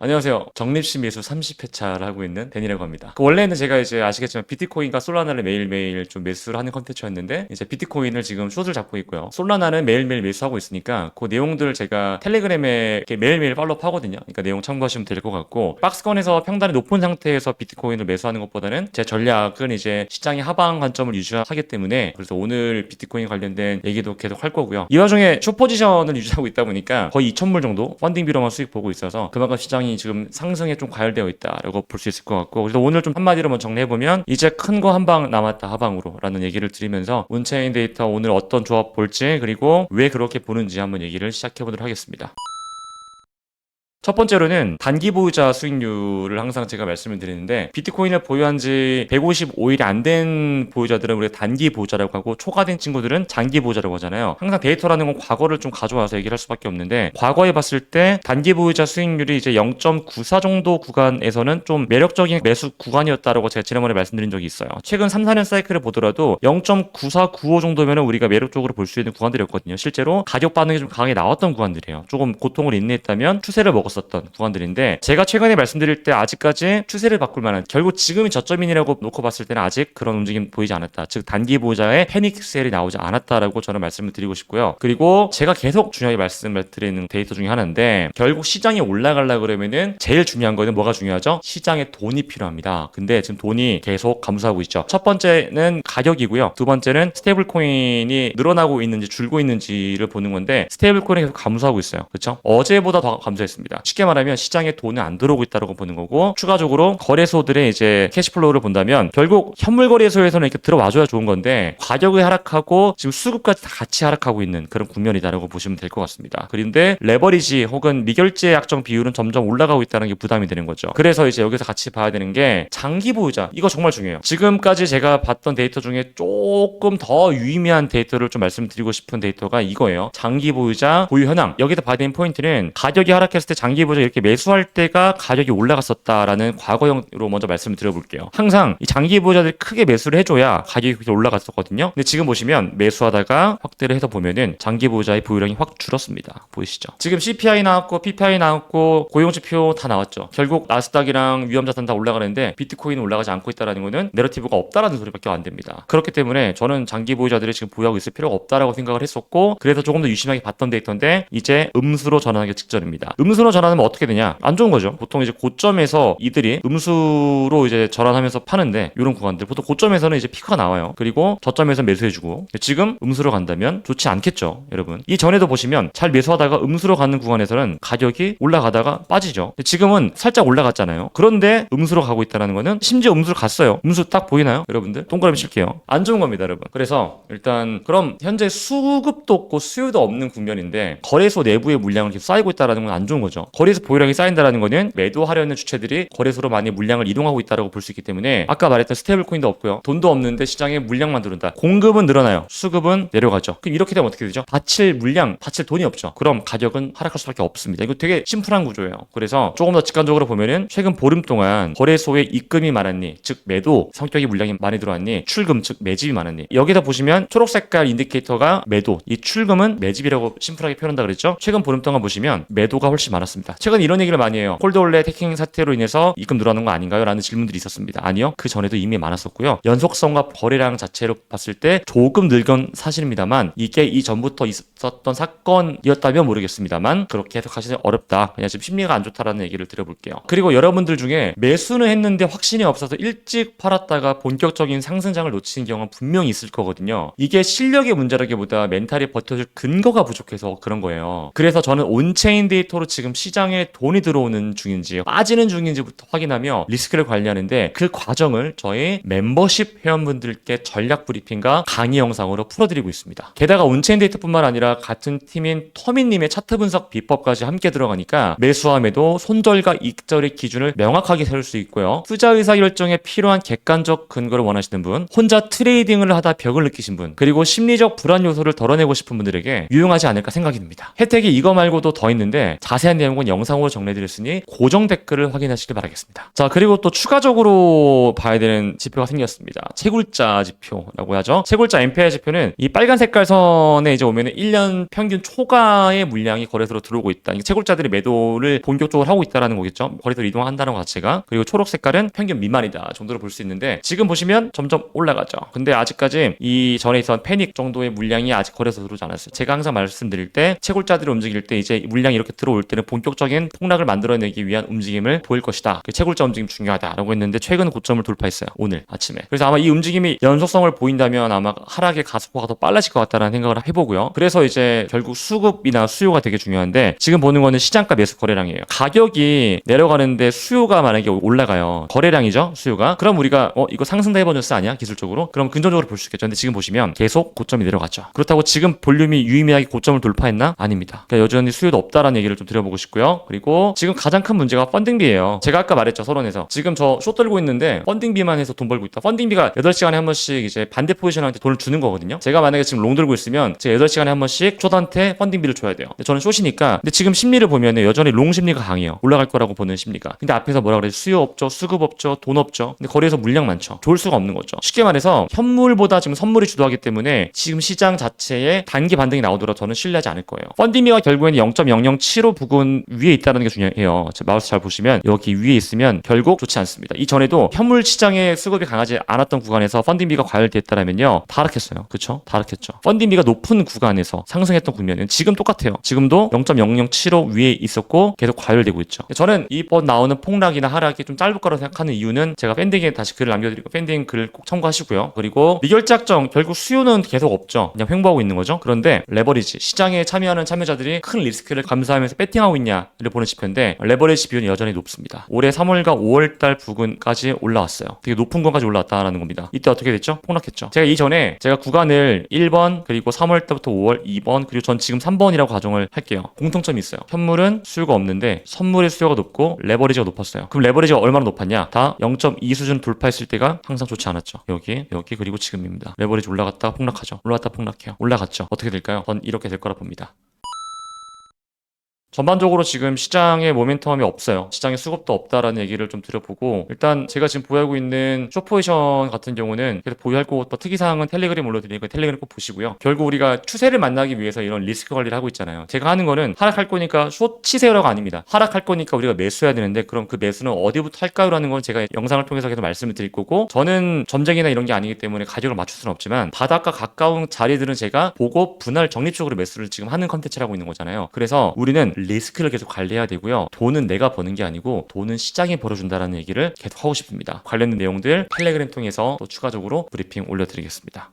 안녕하세요. 적립시 매수 30회차를 하고 있는 데니라고 합니다. 원래는 제가 이제 아시겠지만 비트코인과 솔라나를 매일매일 좀 매수를 하는 컨텐츠였는데 이제 비트코인을 지금 숏을 잡고 있고요. 솔라나는 매일매일 매수하고 있으니까 그 내용들 제가 텔레그램에 이렇게 매일매일 팔로우 하거든요. 그러니까 내용 참고하시면 될 것 같고 박스권에서 평단이 높은 상태에서 비트코인을 매수하는 것보다는 제 전략은 이제 시장의 하방 관점을 유지하기 때문에 그래서 오늘 비트코인 관련된 얘기도 계속 할 거고요. 이 와중에 숏포지션을 유지하고 있다 보니까 거의 2,000불 정도 펀딩비로만 수익 보고 있어서 그만큼 시장이 지금 상승에 좀 과열되어 있다라고 볼 수 있을 것 같고 그래서 오늘 좀 한마디로 정리해보면 이제 큰 거 한 방 남았다 하방으로 라는 얘기를 드리면서 온체인 데이터 오늘 어떤 조합 볼지 그리고 왜 그렇게 보는지 한번 얘기를 시작해보도록 하겠습니다. 첫 번째로는 단기 보유자 수익률을 항상 제가 말씀을 드리는데 비트코인을 보유한 지 155일이 안 된 보유자들은 우리가 단기 보유자라고 하고 초과된 친구들은 장기 보유자라고 하잖아요. 항상 데이터라는 건 과거를 좀 가져와서 얘기를 할 수밖에 없는데 과거에 봤을 때 단기 보유자 수익률이 이제 0.94 정도 구간에서는 좀 매력적인 매수 구간이었다라고 제가 지난번에 말씀드린 적이 있어요. 최근 3, 4년 사이클을 보더라도 0.9495 정도면은 우리가 매력적으로 볼 수 있는 구간들이었거든요. 실제로 가격 반응이 좀 강하게 나왔던 구간들이에요. 조금 고통을 인내했다면 추세를 먹었었던 구간들인데 제가 최근에 말씀드릴 때 아직까지 추세를 바꿀 만한 결국 지금이 저점이라고 놓고 봤을 때는 아직 그런 움직임 보이지 않았다. 즉 단기 보유자의 패닉 셀이 나오지 않았다라고 저는 말씀을 드리고 싶고요. 그리고 제가 계속 중요하게 말씀을 드리는 데이터 중에 하나인데 결국 시장이 올라가려고 그러면은 제일 중요한 거는 뭐가 중요하죠? 시장에 돈이 필요합니다. 근데 지금 돈이 계속 감소하고 있죠. 첫 번째는 가격이고요. 두 번째는 스테이블 코인이 늘어나고 있는지 줄고 있는지를 보는 건데 스테이블 코인이 계속 감소하고 있어요. 그렇죠? 어제보다 더 감소했습니다. 쉽게 말하면 시장에 돈이 안 들어오고 있다고 보는 거고 추가적으로 거래소들의 이제 캐시플로우를 본다면 결국 현물 거래소에서는 이렇게 들어와줘야 좋은 건데 가격이 하락하고 지금 수급까지 다 같이 하락하고 있는 그런 국면이다라고 보시면 될 것 같습니다. 그런데 레버리지 혹은 미결제 약정 비율은 점점 올라가고 있다는 게 부담이 되는 거죠. 그래서 이제 여기서 같이 봐야 되는 게 장기 보유자 이거 정말 중요해요. 지금까지 제가 봤던 데이터 중에 조금 더 유의미한 데이터를 좀 말씀드리고 싶은 데이터가 이거예요. 장기 보유자 보유 현황. 여기서 봐야 되는 포인트는 가격이 하락했을 때 장기 보유자 이렇게 매수할 때가 가격이 올라갔었다라는 과거형으로 먼저 말씀을 드려볼게요. 항상 이 장기 보유자들이 크게 매수를 해줘야 가격이 그렇게 올라갔었거든요. 근데 지금 보시면 매수하다가 확대를 해서 보면은 장기 보유자의 보유량이 확 줄었습니다. 보이시죠? 지금 CPI 나왔고 PPI 나왔고 고용지표 다 나왔죠. 결국 나스닥이랑 위험자산 다 올라가는데 비트코인은 올라가지 않고 있다는 거는 내러티브가 없다라는 소리밖에 안 됩니다. 그렇기 때문에 저는 장기 보유자들이 지금 보유하고 있을 필요가 없다라고 생각을 했었고 그래서 조금 더 유심하게 봤던 데이터인데 이제 음수로 전환하기 직전입니다. 음수로 전환하면 어떻게 되냐? 안 좋은 거죠. 보통 이제 고점에서 이들이 음수로 이제 전환하면서 파는데 이런 구간들 보통 고점에서는 이제 피크가 나와요. 그리고 저점에서 매수해주고 지금 음수로 간다면 좋지 않겠죠, 여러분. 이 전에도 보시면 잘 매수하다가 음수로 가는 구간에서는 가격이 올라가다가 빠지죠. 지금은 살짝 올라갔잖아요. 그런데 음수로 가고 있다는 거는 심지어 음수로 갔어요. 음수 딱 보이나요, 여러분들? 동그라미 칠게요. 안 좋은 겁니다, 여러분. 그래서 일단 그럼 현재 수급도 없고 수요도 없는 국면인데 거래소 내부의 물량을 계속 쌓이고 있다는 건 안 좋은 거죠. 거래소 보유량이 쌓인다는 거는 매도하려는 주체들이 거래소로 많이 물량을 이동하고 있다고 볼 수 있기 때문에 아까 말했던 스테이블 코인도 없고요. 돈도 없는데 시장에 물량만 들어온다. 공급은 늘어나요. 수급은 내려가죠. 그럼 이렇게 되면 어떻게 되죠? 바칠 물량, 바칠 돈이 없죠. 그럼 가격은 하락할 수밖에 없습니다. 이거 되게 심플한 구조예요. 그래서 조금 더 직관적으로 보면은 최근 보름 동안 거래소에 입금이 많았니? 즉 매도 성격이 물량이 많이 들어왔니? 출금 즉 매집이 많았니? 여기서 보시면 초록 색깔 인디케이터가 매도, 이 출금은 매집이라고 심플하게 표현한다 그랬죠? 최근 보름 동안 보시면 매도가 훨씬 많았습니다. 최근 이런 얘기를 많이 해요. 홀드홀렛 해킹 사태로 인해서 입금 늘어나는 거 아닌가요? 라는 질문들이 있었습니다. 아니요. 그 전에도 이미 많았었고요. 연속성과 거래량 자체로 봤을 때 조금 늘건 사실입니다만 이게 이전부터 있었던 사건이었다면 모르겠습니다만 그렇게 해석하시기 어렵다. 그냥 지금 심리가 안 좋다라는 얘기를 드려볼게요. 그리고 여러분들 중에 매수는 했는데 확신이 없어서 일찍 팔았다가 본격적인 상승장을 놓치는 경우는 분명히 있을 거거든요. 이게 실력의 문제라기보다 멘탈이 버텨줄 근거가 부족해서 그런 거예요. 그래서 저는 온체인 데이터로 지금 시장에 돈이 들어오는 중인지 빠지는 중인지부터 확인하며 리스크를 관리하는데 그 과정을 저희 멤버십 회원분들께 전략 브리핑과 강의 영상으로 풀어드리고 있습니다. 게다가 온체인 데이터뿐만 아니라 같은 팀인 터미님의 차트 분석 비법까지 함께 들어가니까 매수와 매도, 손절과 익절의 기준을 명확하게 세울 수 있고요. 투자 의사결정에 필요한 객관적 근거를 원하시는 분, 혼자 트레이딩을 하다 벽을 느끼신 분, 그리고 심리적 불안 요소를 덜어내고 싶은 분들에게 유용하지 않을까 생각이 듭니다. 혜택이 이거 말고도 더 있는데 자세한 내용은 건 영상으로 정리해드렸으니 고정 댓글을 확인하시길 바라겠습니다. 자, 그리고 또 추가적으로 봐야 되는 지표가 생겼습니다. 채굴자 지표라고 하죠. 채굴자 MPI 지표는 이 빨간 색깔 선에 이제 오면은 1년 평균 초과의 물량이 거래소로 들어오고 있다. 채굴자들이 매도를 본격적으로 하고 있다라는 거겠죠. 거래소로 이동한다는 것 자체가. 그리고 초록 색깔은 평균 미만이다 정도로 볼 수 있는데 지금 보시면 점점 올라가죠. 근데 아직까지 이 전에 있었던 패닉 정도의 물량이 아직 거래소로 들어오지 않았어요. 제가 항상 말씀드릴 때 채굴자들이 움직일 때 이제 물량이 이렇게 들어올 때는 본격적인 폭락을 만들어내기 위한 움직임을 보일 것이다. 그 채굴자 움직임 중요하다라고 했는데 최근 고점을 돌파했어요. 오늘 아침에. 그래서 아마 이 움직임이 연속성을 보인다면 아마 하락의 가속화가 더 빨라질 것 같다는 생각을 해보고요. 그래서 이제 결국 수급이나 수요가 되게 중요한데 지금 보는 거는 시장가 매수 거래량이에요. 가격이 내려가는데 수요가 만약에 올라가요. 거래량이죠. 수요가. 그럼 우리가 이거 상승 다이버전스 아니야? 기술적으로? 그럼 긍정적으로 볼 수 있겠죠. 근데 지금 보시면 계속 고점이 내려갔죠. 그렇다고 지금 볼륨이 유의미하게 고점을 돌파했나? 아닙니다. 그러니까 여전히 수요도 없다라는 얘기를 좀 드려보고 싶고요. 그리고 지금 가장 큰 문제가 펀딩비예요. 제가 아까 말했죠. 서론에서. 지금 저 숏 들고 있는데 펀딩비만 해서 돈 벌고 있다. 펀딩비가 8시간에 한 번씩 이제 반대 포지션한테 돈을 주는 거거든요. 제가 만약에 지금 롱 들고 있으면 제가 8시간에 한 번씩 숏한테 펀딩비를 줘야 돼요. 근데 저는 숏이니까. 근데 지금 심리를 보면은 여전히 롱 심리가 강해요. 올라갈 거라고 보는 심리가. 근데 앞에서 뭐라 그래? 수요 없죠. 수급 없죠. 돈 없죠. 근데 거리에서 물량 많죠. 좋을 수가 없는 거죠. 쉽게 말해서 현물보다 지금 선물이 주도하기 때문에 지금 시장 자체에 단기 반등이 나오더라도 저는 신뢰하지 않을 거예요. 펀딩비가 결국에는 0.007호 부근 위에 있다는 게 중요해요. 마우스 잘 보시면 여기 위에 있으면 결국 좋지 않습니다. 이전에도 현물 시장의 수급이 강하지 않았던 구간에서 펀딩비가 과열됐다라면요. 다 하락했어요. 그렇죠? 다 하락했죠. 펀딩비가 높은 구간에서 상승했던 국면은 지금 똑같아요. 지금도 0.007호 위에 있었고 계속 과열되고 있죠. 저는 이번 나오는 폭락이나 하락이 좀 짧을 거라고 생각하는 이유는 제가 팬딩에 다시 글을 남겨드리고 팬딩 글을 꼭 참고하시고요. 그리고 미결작정 결국 수요는 계속 없죠. 그냥 횡보하고 있는 거죠. 그런데 레버리지 시장에 참여하는 참여자들이 큰 리스크를 감수하면서 배팅하고 있냐를 보는 지표인데 레버리지 비율이 여전히 높습니다. 올해 3월과 5월달 부근까지 올라왔어요. 되게 높은 건까지 올라왔다라는 겁니다. 이때 어떻게 됐죠? 폭락했죠. 제가 이전에 제가 구간을 1번 그리고 3월 때부터 5월 2번 그리고 전 지금 3번이라고 가정을 할게요. 공통점이 있어요. 현물은 수요가 없는데 선물의 수요가 높고 레버리지가 높았어요. 그럼 레버리지가 얼마나 높았냐? 다 0.2 수준 돌파했을 때가 항상 좋지 않았죠. 여기 그리고 지금입니다. 레버리지 올라갔다가 폭락하죠. 올라갔다 폭락해요. 올라갔죠. 어떻게 될까요? 전 이렇게 될 거라 봅니다. 전반적으로 지금 시장에 모멘텀이 없어요. 시장에 수급도 없다라는 얘기를 좀 드려보고 일단 제가 지금 보유하고 있는 숏포지션 같은 경우는 계속 보유할 거고 또 특이사항은 텔레그램 올려드리니까 텔레그램 꼭 보시고요. 결국 우리가 추세를 만나기 위해서 이런 리스크 관리를 하고 있잖아요. 제가 하는 거는 하락할 거니까 숏 치세요라가 아닙니다. 하락할 거니까 우리가 매수해야 되는데 그럼 그 매수는 어디부터 할까요? 라는 건 제가 영상을 통해서 계속 말씀을 드릴 거고 저는 점쟁이나 이런 게 아니기 때문에 가격을 맞출 수는 없지만 바닥과 가까운 자리들은 제가 보고 분할 적립적으로 매수를 지금 하는 컨텐츠를 하고 있는 거잖아요. 그래서 우리는 리스크를 계속 관리해야 되고요. 돈은 내가 버는 게 아니고 돈은 시장이 벌어준다라는 얘기를 계속 하고 싶습니다. 관련된 내용들 텔레그램 통해서 또 추가적으로 브리핑 올려드리겠습니다.